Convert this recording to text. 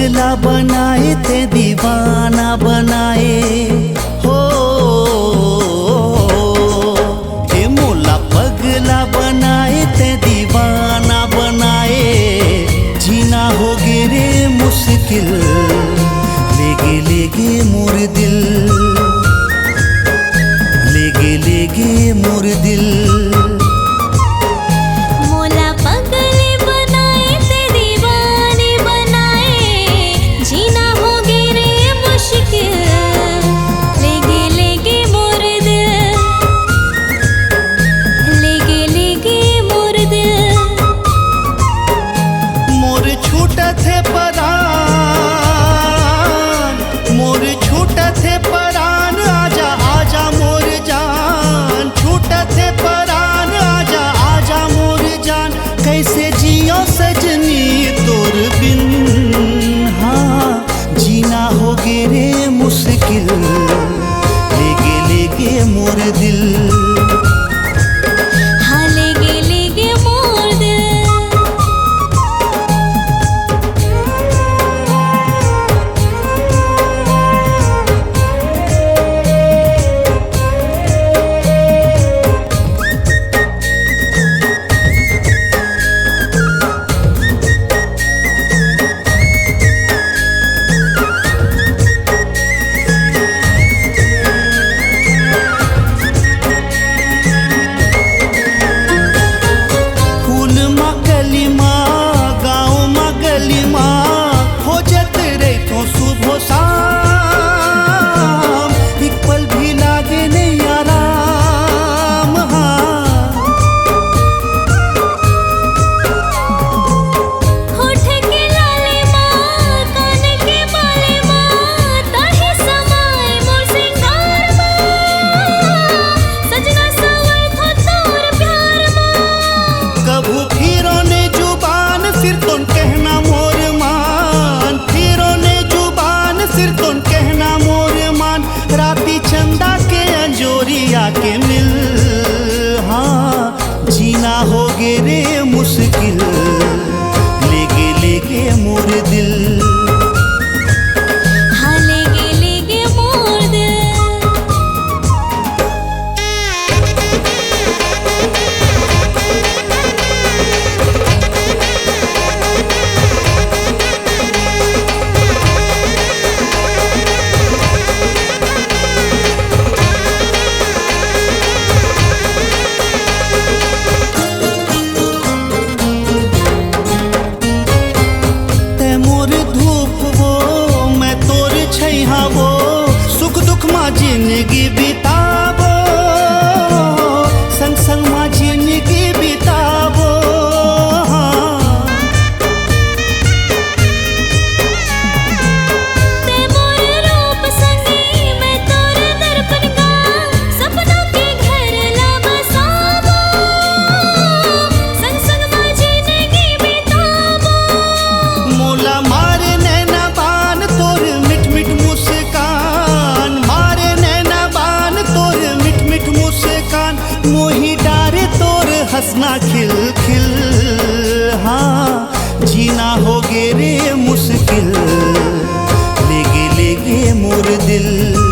पगला बनाए थे दीवाना बनाए हो, हे मोला पगला बनाए थे दीवाना बनाए। जीना हो गे रे मुश्किल, लेगे लेगे मोर दिल, लेगे लेगे मोर दिल। थे परान मोर छूटा थे परान, आजा आजा मोर जान। छूटा थे परान, आजा आजा मोर जान। कैसे जियो सजनी तोर बिन, हाँ जीना हो गे रे मुश्किल, लेगे लेगे मोर दिल। के मिल, हाँ जीना हो गे रे मुश्किल, लेगे लेगे मोर दिल। हाँ लेगे लेगे मोर दिल। वो सुख दुख माँ जिंदगी बितावो, संग संग माँ जिंदगी बितावो। ते मोर रूप संगी मैं तोर दर्पण का, सपनों के घर ला बसावो, संग संग माँ जिंदगी बितावो। मोला मारे नैना बान तोर मिठ मिठ मुस्कान, मारे नैना बान तोर मिठ मिठ मुस्कान। मोही डारे तोर हंसना खिल खिल, हाँ जीना हो गे रे मुश्किल, लेगे लेगे मोर दिल।